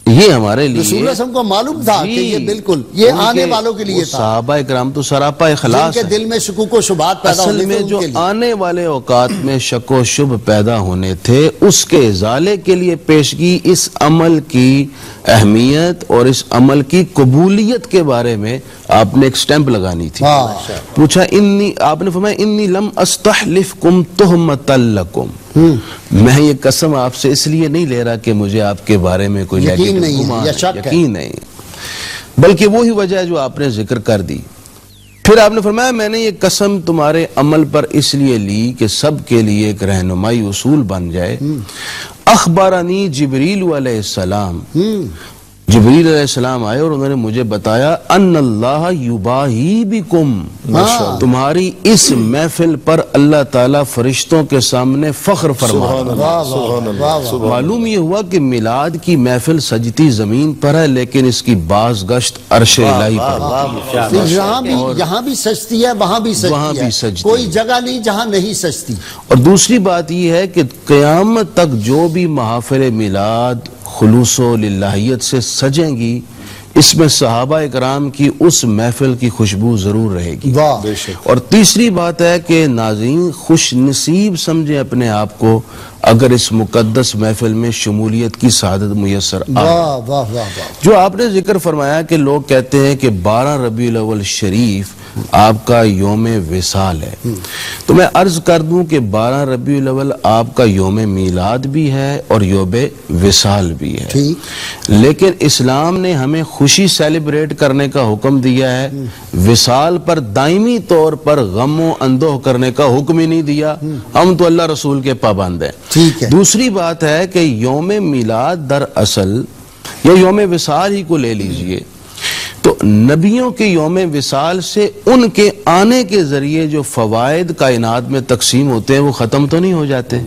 E: یہ ہمارے لیے
A: رسول اللہ صلی اللہ علیہ وسلم کو معلوم تھا کہ یہ بالکل یہ آنے والوں کے لیے تھا،
E: صحابہ اکرام تو سراپا
A: جن
E: اخلاص
A: کے
E: ہیں.
A: دل میں شکوک و شبہات پیدا
E: اصل
A: ہونے
E: میں
A: تھے
E: جو
A: ان کے لیے.
E: آنے والے اوقات میں شک و شبہ پیدا ہونے تھے اس کے ازالے کے لیے پیشگی اس عمل کی اہمیت اور اس عمل کی قبولیت کے بارے میں آپ نے ایک سٹیمپ لگانی تھی. پوچھا آپ نے فرمایا انی لم استحلفکم تہمۃ لکم، میں یہ قسم آپ سے اس لیے نہیں لے رہا کہ مجھے آپ کے بارے میں کوئی
A: یقین نہیں ہے یا شک ہے،
E: یقین نہیں، بلکہ وہی وجہ ہے جو آپ نے ذکر کر دی. پھر آپ نے فرمایا میں نے یہ قسم تمہارے عمل پر اس لیے لی کہ سب کے لیے ایک رہنمائی اصول بن جائے. اخبرنی جبریل علیہ السلام، جبریل علیہ السلام آئے اور انہوں نے مجھے بتایا ان اللہ یباہی بکم، تمہاری اس محفل پر اللہ تعالیٰ فرشتوں کے سامنے فخر فرما رہا ہے. معلوم یہ ہوا کہ میلاد کی محفل سجتی زمین پر ہے لیکن اس کی باز گشت عرش الہی پر ہے.
A: یہاں بھی سجتی ہے، وہاں بھی سجتی ہے، کوئی جگہ نہیں جہاں نہیں سجتی.
E: اور دوسری بات یہ ہے کہ قیامت تک جو بھی محافل میلاد خلوص و للہیت سے سجیں گی اس میں صحابہ اکرام کی اس محفل کی خوشبو ضرور رہے گی. اور تیسری بات ہے کہ ناظرین خوش نصیب سمجھیں اپنے آپ کو اگر اس مقدس محفل میں شمولیت کی سعادت میسر آئے. جو آپ نے ذکر فرمایا کہ لوگ کہتے ہیں کہ 12 ربیع الاول شریف آپ کا یوم وصال ہے، تو میں عرض کر دوں کہ 12 ربیع الاول آپ کا یوم میلاد بھی ہے اور یوم وصال بھی ہے. لیکن اسلام نے ہمیں خوشی سیلیبریٹ کرنے کا حکم دیا ہے، وصال پر دائمی طور پر غم و اندوہ کرنے کا حکم ہی نہیں دیا. ہم تو اللہ رسول کے پابند ہیں. دوسری بات ہے کہ یوم میلاد دراصل یا یوم وصال ہی کو لے لیجئے تو نبیوں کے یوم وصال سے ان کے آنے کے ذریعے جو فوائد کائنات میں تقسیم ہوتے ہیں وہ ختم تو نہیں ہو جاتے.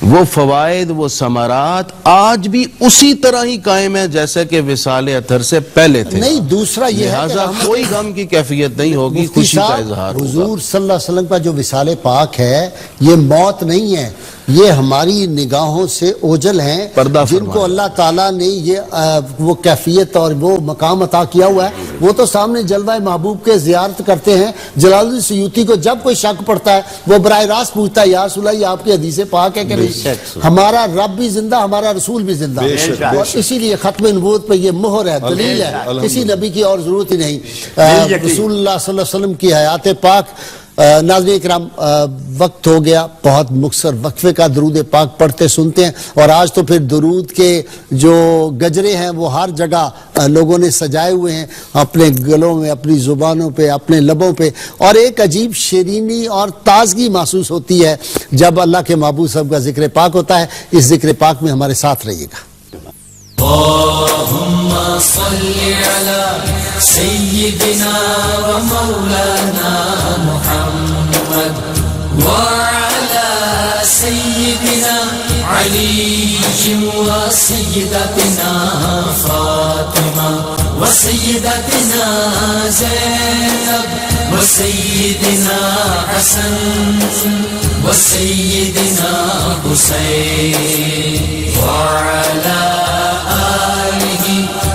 E: وہ فوائد، وہ ثمرات آج بھی اسی طرح ہی قائم ہیں جیسے کہ وصال اطہر سے پہلے تھے.
A: نہیں، دوسرا یہ ہے
E: لہٰذا کوئی غم کی کیفیت نہیں ہوگی، خوشی کا اظہار ہوگا.
A: حضور صلی اللہ علیہ وسلم کا جو وصال پاک ہے یہ موت نہیں ہے، یہ ہماری نگاہوں سے اوجل ہیں جن کو اللہ تعالیٰ نے یہ وہ کیفیت اور وہ مقام عطا کیا ہوا ہے. وہ تو سامنے جلوہ محبوب کے زیارت کرتے ہیں. جلال الدین سیوطی کو جب کوئی شک پڑتا ہے وہ براہ راست پوچھتا ہے یا رسول اللہ یہ آپ کی حدیث پاک ہے کہ نہیں؟ ہمارا رب بھی زندہ، ہمارا رسول بھی زندہ، اور اسی لیے ختم نبوت پہ یہ مہر ہے، دلیل ہے، کسی نبی کی اور ضرورت ہی نہیں. رسول اللہ صلی اللہ علیہ وسلم کی حیات پاک ناظرین کرام وقت ہو گیا، بہت مختصر وقفے کا درود پاک پڑھتے سنتے ہیں، اور آج تو پھر درود کے جو گجرے ہیں وہ ہر جگہ لوگوں نے سجائے ہوئے ہیں، اپنے گلوں میں، اپنی زبانوں پہ، اپنے لبوں پہ، اور ایک عجیب شیرینی اور تازگی محسوس ہوتی ہے جب اللہ کے محبوب صاحب کا ذکر پاک ہوتا ہے۔ اس ذکر پاک میں ہمارے ساتھ رہیے گا۔
F: اللهم صل على سيدنا ومولانا محمد وعلى سيدنا علي وسيدتنا فاطمة وسيدتنا زينب وسيدنا حسن وسيدنا حسين وعلى آله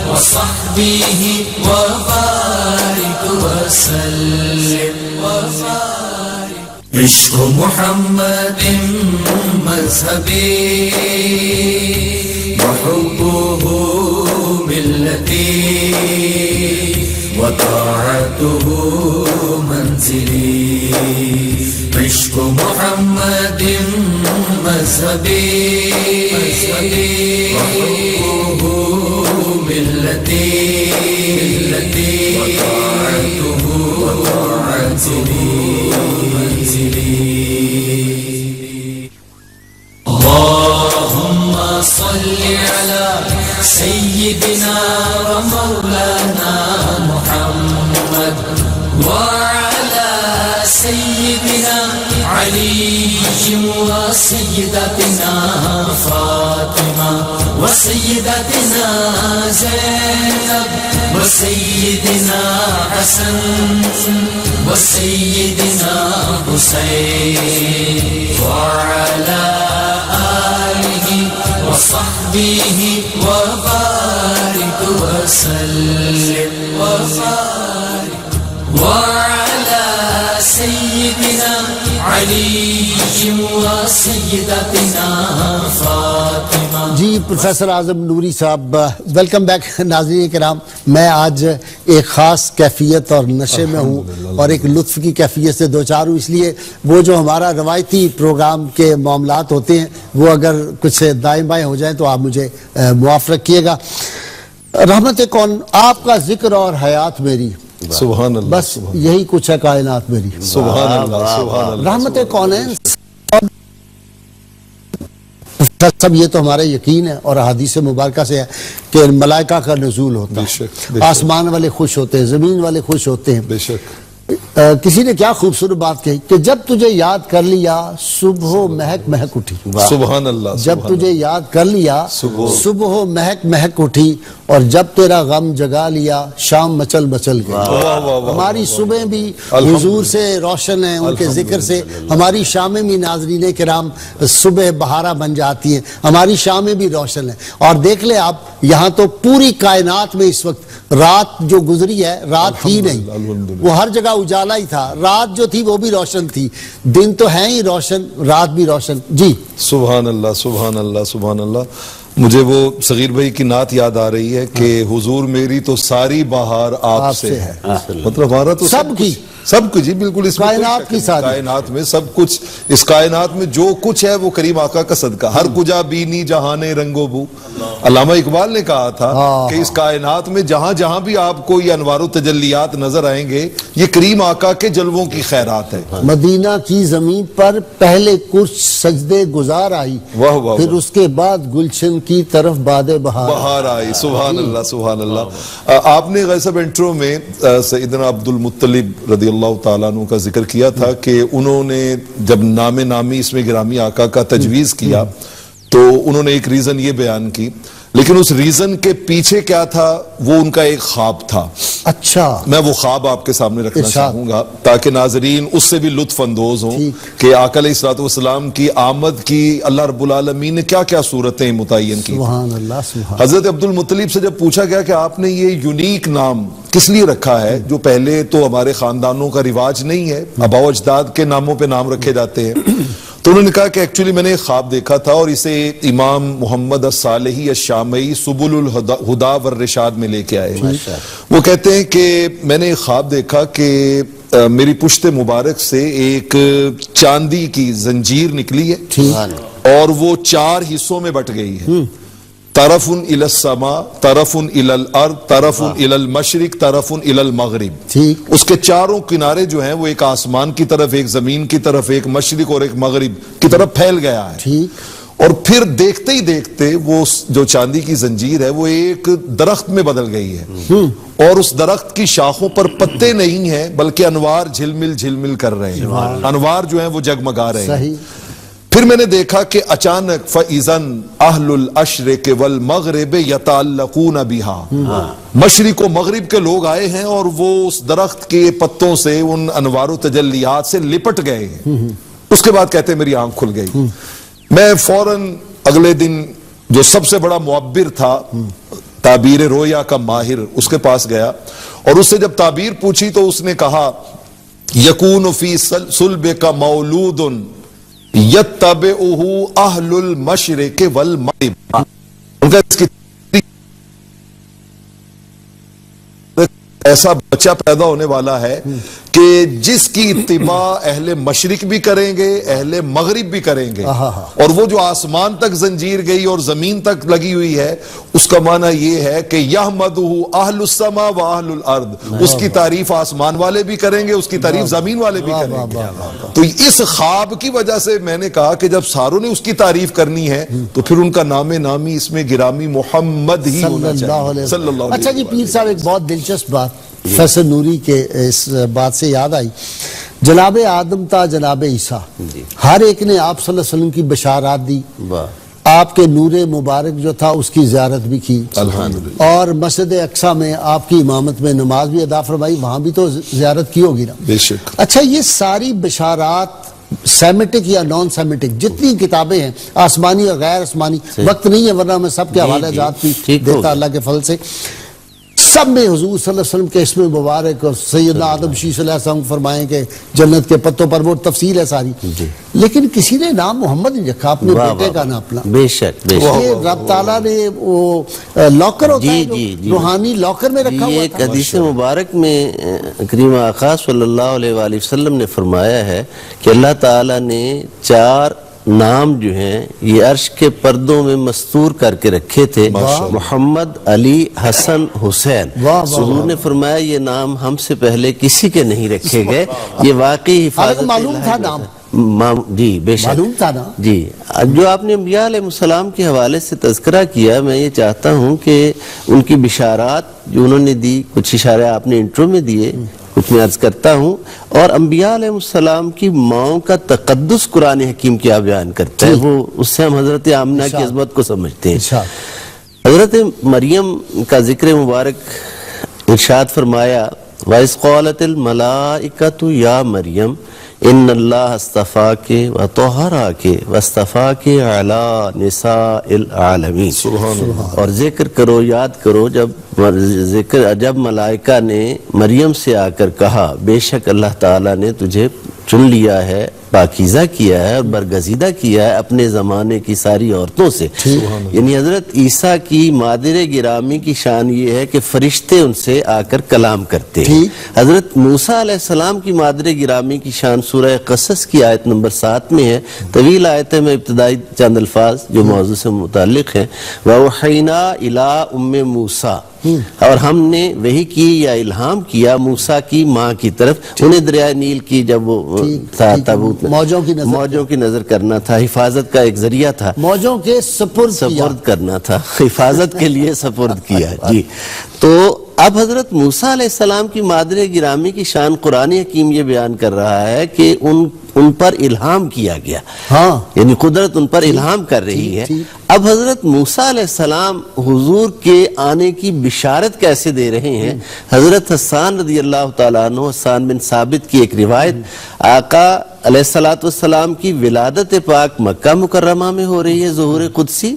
F: وصحبه وبارك وسلم وبارك. عشق محمد مذهبي وحبه ملتي وطاعته منزلي. عشق محمد مذهبي وحبه ملتي وطاعته منزلي. اللهم صل على سيدنا ومولانا محمد وعلى سيدنا علي وسيدتنا فاطمة وسيدتنا زينب وسيدنا حسن وسيدنا حسين وعلى آله وصحبه وبارك وسلم وبارك. وعلى سيدنا علي وسيدتنا فاطمة.
A: جی پروفیسر اعظم نوری صاحب، ویلکم بیک. ناظرین کرام، میں آج ایک خاص کیفیت اور نشے میں ہوں اور ایک لطف کی کیفیت سے دوچار ہوں، اس لیے وہ جو ہمارا روایتی پروگرام کے معاملات ہوتے ہیں وہ اگر کچھ دائیں بائیں ہو جائیں تو آپ مجھے معاف رکھیے گا. رحمت کون آپ کا ذکر اور حیات میری،
B: سبحان اللہ،
A: بس یہی کچھ ہے کائنات میری.
B: سبحان اللہ، سبحان اللہ.
A: رحمت کونین سب یہ تو ہمارا یقین ہے اور احادیث مبارکہ سے ہے کہ ملائکہ کا نزول ہوتا ہے، آسمان والے خوش ہوتے ہیں، زمین والے خوش ہوتے ہیں.
B: بے شک.
A: کسی نے کیا خوبصورت بات کہی کہ جب تجھے یاد کر لیا صبح و مہک مہک اٹھی.
B: سبحان اللہ.
A: جب تجھے یاد کر لیا صبح و مہک مہک اٹھی، اور جب تیرا غم جگا لیا شام مچل مچل گئی. ہماری صبح بھی حضور سے روشن ہیں، ان کے ذکر سے. ہماری شامیں بھی ناظرین کرام صبح بہارا بن جاتی ہیں، ہماری شامیں بھی روشن ہیں. اور دیکھ لیں آپ، یہاں تو پوری کائنات میں اس وقت رات جو گزری ہے رات تھی نہیں، وہ ہر جگہ اجالا ہی تھا. رات جو تھی وہ بھی روشن تھی، دن تو ہے ہی روشن، رات بھی روشن. جی
B: سبحان اللہ، سبحان اللہ، سبحان اللہ. مجھے وہ صغیر بھائی کی نعت یاد آ رہی ہے کہ حضور میری تو ساری بہار آپ سے ہے. مطلب ہمارا تو
A: سب کی،
B: سب کچھ، جی بالکل، اس
A: کائنات کی ساری،
B: کائنات میں سب کچھ، اس کائنات میں جو کچھ ہے وہ کریم آقا کا صدقہ. ہر کجا بینی جہانے رنگ و بو. علامہ اقبال نے کہا تھا کہ اس کائنات میں جہاں جہاں بھی آپ کو یہ انوار و تجلیات نظر آئیں گے یہ کریم آقا کے جلووں کی خیرات ہے.
A: مدینہ کی زمین پر پہلے کچھ سجدے گزار آئی،
B: واہ واہ،
A: پھر اس کے بعد گلشن کی طرف باد
B: بہار آئی. سبحان اللہ، سبحان اللہ. آپ نے غیر صاحب انٹرو میں سیدنا عبد المطلب رضی اللہ تعالیٰ عنہ کا ذکر کیا تھا کہ انہوں نے جب نام نامی اسم گرامی آقا کا تجویز کیا تو انہوں نے ایک ریزن یہ بیان کی، لیکن اس ریزن کے پیچھے کیا تھا وہ ان کا ایک خواب تھا.
A: اچھا،
B: میں وہ خواب آپ کے سامنے رکھنا چاہوں گا تاکہ ناظرین اس سے بھی لطف اندوز ہوں کہ آقا علیہ الصلوۃ والسلام کی آمد کی اللہ رب العالمین نے کیا کیا صورتیں متعین کی.
A: سبحان اللہ، سبحان.
B: حضرت عبد المطلب سے جب پوچھا گیا کہ آپ نے یہ یونیک نام کس لیے رکھا ہے جو پہلے تو ہمارے خاندانوں کا رواج نہیں ہے، آباء و اجداد کے ناموں پہ نام رکھے جاتے ہیں، تو تو انہوں نے کہا کہ ایکچولی میں نے ایک خواب دیکھا تھا اور اسے امام محمد الصالحی الشامی سبل الہدا والرشاد میں لے کے آئے. وہ کہتے ہیں کہ میں نے ایک خواب دیکھا کہ میری پشت مبارک سے ایک چاندی کی زنجیر نکلی ہے اور وہ 4 حصوں میں بٹ گئی ہے. طرف الی السماء، طرف الی الارض، طرف الی المشرق، طرف الی المغرب. اس کے چاروں کنارے جو ہیں وہ ایک آسمان کی طرف، ایک زمین کی طرف، ایک مشرق اور ایک مغرب کی طرف پھیل گیا ہے. اور پھر دیکھتے ہی دیکھتے وہ جو چاندی کی زنجیر ہے وہ ایک درخت میں بدل گئی ہے اور اس درخت کی شاخوں پر پتے نہیں ہیں بلکہ انوار جھلمل جھلمل کر رہے ہیں. انوار جو ہیں وہ جگمگا رہے ہیں. پھر میں نے دیکھا کہ اچانک فَإِذَنْ أَهْلُ الْأَشْرِقِ وَالْمَغْرِبِ يَتَعَلَّقُونَ بِهَا، مشرق و مغرب کے لوگ آئے ہیں اور وہ اس درخت کے پتوں سے ان انوار و تجلیات سے لپٹ گئے ہیں. اس کے بعد کہتے ہیں میری آنکھ کھل گئی. میں فوراً اگلے دن جو سب سے بڑا معبر تھا، تعبیر رویا کا ماہر، اس کے پاس گیا اور اس سے جب تعبیر پوچھی تو اس نے کہا یکون فی صلبک مولود یتبعہ اہل المشرق والمغرب. ان کا اس کی ایسا بچہ پیدا ہونے والا ہے کہ جس کی اتباع اہل مشرق بھی کریں گے، اہل مغرب بھی کریں گے. اور وہ جو آسمان تک زنجیر گئی اور زمین تک لگی ہوئی ہے، اس کا معنی یہ ہے کہ یحمدہ اہل السماء و اہل الارض، اس کی تعریف آسمان والے بھی کریں گے، اس کی تعریف زمین والے بھی کریں گے. تو اس خواب کی وجہ سے میں نے کہا کہ جب ساروں نے اس کی تعریف کرنی ہے تو پھر ان کا نام نامی اس میں گرامی محمد ہی ہونا چاہیے صلی اللہ علیہ وسلم.
A: اچھا جی پیر صاحب، ایک بہت دلچسپ بات فیصل نوری کے اس بات سے یاد آئی. جناب آدم تا جناب عیسیٰ، ہر ایک نے آپ صلی اللہ علیہ وسلم کی بشارات دی. آپ کے نور مبارک جو تھا اس کی زیارت بھی کی اور مسجد اقصیٰ میں آپ کی امامت میں نماز بھی ادا فرمائی، وہاں بھی تو زیارت کی ہوگی نا.
B: بے شک.
A: اچھا، یہ ساری بشارات سیمیٹک یا نان سیمیٹک جتنی کتابیں ہیں، آسمانی اور غیر آسمانی، وقت نہیں ہے ورنہ میں سب کے حوالے جات بھی دیتا اللہ کے فضل سے، سب میں حضور صلی اللہ علیہ وسلم کے اسم مبارک اور سیدنا آدم شیش علیہ السلام فرمائیں کہ جنت کے پتوں پر، وہ تفصیل ہے ساری. لیکن کسی نے نام محمد نہیں رکھا، اپنے بیٹے کا نام اپنا.
C: بے شک
A: یہ رب تعالیٰ نے وہ لاکر ہوتا ہے روحانی لاکر میں رکھا ہوا
C: یہ ایک حدیث مبارک میں کریم آقا صلی اللہ علیہ وآلہ وسلم نے فرمایا ہے کہ اللہ تعالیٰ نے 4 نام جو ہیں یہ عرش کے پردوں میں مستور کر کے رکھے تھے، محمد، علی، حسن، حسین. حضور نے فرمایا یہ نام ہم سے پہلے کسی کے نہیں رکھے گئے. یہ واقعی حفاظت
A: معلوم تھا نام.
C: جی بے شک
A: معلوم تھا نا.
C: جی جو آپ نے انبیاء علیہ السلام کے حوالے سے تذکرہ کیا، میں یہ چاہتا ہوں کہ ان کی بشارات جو انہوں نے دی، کچھ اشارے آپ نے انٹرو میں دیے، کچھ میں عرض کرتا ہوں. اور انبیاء علیہ السلام کی ماؤں کا تقدس قرآن حکیم کیا بیان کرتا ہے، وہ اس سے ہم حضرت آمنہ کی عظمت کو سمجھتے ہیں. حضرت مریم کا ذکر مبارک ارشاد فرمایا وَإِذْ قَالَتِ الْمَلَائِكَةُ يَا مَرْيَمْ ان اللہ اصطفاک و طہراک و اصطفاک علی نساء العالمین. اور ذکر کرو، یاد کرو جب ملائکہ نے مریم سے آ کر کہا بے شک اللہ تعالیٰ نے تجھے چن لیا ہے، پاکیزہ کیا ہے اور برگزیدہ کیا ہے اپنے زمانے کی ساری عورتوں سے. یعنی حضرت عیسیٰ کی مادر گرامی کی شان یہ ہے کہ فرشتے ان سے آ کر کلام کرتے ہیں. حضرت موسیٰ علیہ السلام کی مادر گرامی کی شان سورہ قصص کی آیت نمبر 7 میں ہے. طویل آیت ہے، میں ابتدائی چند الفاظ جو موضوع سے متعلق ہیں. وَأَوْحَيْنَا إِلَىٰ أُمِّ مُوسَىٰ، اور ہم نے وحی کی یا الہام کیا موسیٰ کی ماں کی طرف. انہیں دریائے نیل کی جب وہ تابوت موجوں کی نظر کرنا تھا، حفاظت کا ایک ذریعہ تھا، موجوں کے سپرد کرنا تھا، حفاظت کے لیے سپرد کیا. جی تو اب حضرت موسیٰ علیہ السلام کی مادر گرامی کی شان قرآن حکیم یہ بیان کر رہا ہے کہ ان پر الہام کیا گیا، یعنی قدرت ان پر الہام کر رہی ہے. اب حضرت موسیٰ علیہ السلام حضور کے آنے کی بشارت کیسے دے رہے ہیں؟ حضرت حسان رضی اللہ تعالیٰ عنہ، حسان بن ثابت کی ایک روایت، آقا علیہ السلام کی ولادت پاک مکہ مکرمہ میں ہو رہی ہے، ظہور قدسی،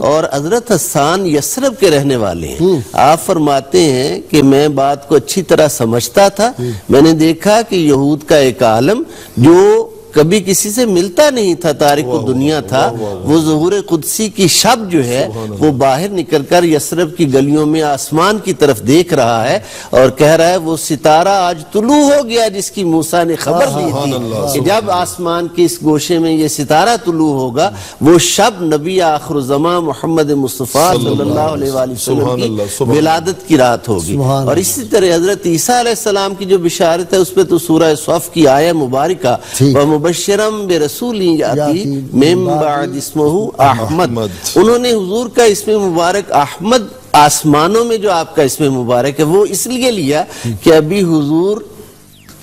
C: اور حضرت حسان یثرب کے رہنے والے ہیں. آپ فرماتے ہیں کہ میں بات کو اچھی طرح سمجھتا تھا، میں نے دیکھا کہ یہود کا ایک عالم جو کبھی کسی سے ملتا نہیں تھا، تارک دنیا تھا، وہ ظہور قدسی کی شب جو ہے وہ باہر نکل کر یثرب کی گلیوں میں آسمان کی طرف دیکھ رہا ہے اور کہہ رہا ہے وہ ستارہ آج طلوع ہو گیا جس کی موسیٰ نے خبر دی تھی کہ جب آسمان کے اس گوشے میں یہ ستارہ طلوع ہوگا وہ شب نبی آخر الزمان محمد مصطفیٰ صلی اللہ علیہ وآلہ وسلم کی ولادت کی رات ہوگی۔ اور اسی طرح حضرت عیسیٰ علیہ السلام کی جو بشارت ہے اس پہ تو سورہ صف کی آیہ مبارکہ وَمُبَشِّرًا بِرَسُولٍ یَأْتِی مِن بَعْدِ اسْمُهُ احمد، انہوں نے حضور کا اسم مبارک احمد آسمانوں میں جو آپ کا اسم مبارک ہے وہ اس لیے لیا کہ ابھی حضور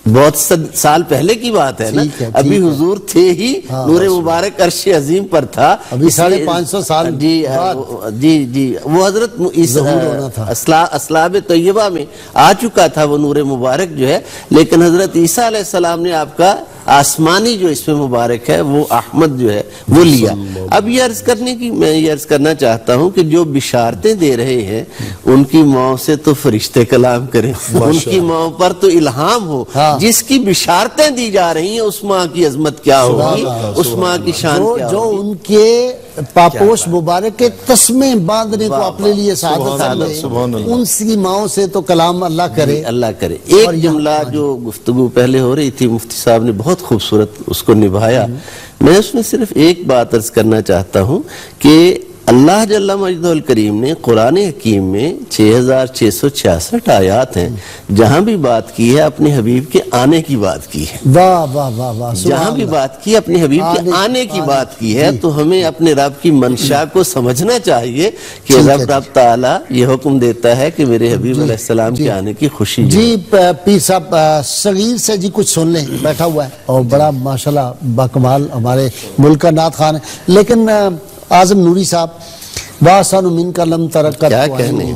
C: بہت سال پہلے کی بات ہے نا، ابھی حضور تھے ہی، نور مبارک عرش عظیم پر تھا،
A: ابھی 550 سال
C: جی وہ حضرت اسلاب طیبہ میں آ چکا تھا وہ نور مبارک جو ہے، لیکن حضرت عیسیٰ علیہ السلام نے آپ کا آسمانی جو اسم مبارک ہے وہ احمد جو ہے وہ لیا۔ اب یہ عرض کرنے کی میں یہ عرض کرنا چاہتا ہوں کہ جو بشارتیں دے رہے ہیں ان کی ماؤں سے تو فرشتے کلام کریں، ان کی ماؤں پر تو الہام ہو، جس کی بشارتیں دی جا رہی ہیں اس ماں کی عظمت کیا ہوگی، اس ماں کی شان کیا ہوگی،
A: جو ان کے پاپوش مبارک کے تسمے باندھنے کو اپنے لیے سعادت سمجھے، ان کی ماؤں سے تو کلام اللہ کرے،
C: اللہ کرے۔ ایک جملہ جو گفتگو پہلے ہو رہی تھی مفتی صاحب نے بہت خوبصورت اس کو نبھایا، میں اس میں صرف ایک بات عرض کرنا چاہتا ہوں کہ اللہ جل مجدہ الکریم نے قرآن حکیم میں 6666 آیات ہیں، جہاں بھی بات کی ہے اپنے حبیب کے آنے کی بات کی ہے،
A: واہ واہ واہ واہ،
C: جہاں بھی بات کی اپنے حبیب کے آنے کی بات کی ہے، تو ہمیں اپنے رب کی منشا کو سمجھنا چاہیے کہ رب تعالیٰ یہ حکم دیتا ہے کہ میرے حبیب علیہ السلام کے آنے کی خوشی
A: جی پیر صاحب صغیر سے جی کچھ سن لیں، بیٹھا ہوا ہے اور بڑا ماشاءاللہ باکمال ہمارے ملک کا نعت خوان ہے، لیکن اعظم نوری صاحب وَأَحْسَنُ مِنْكَ لَمْ تَرَ قَطُّ
C: کیا کہنے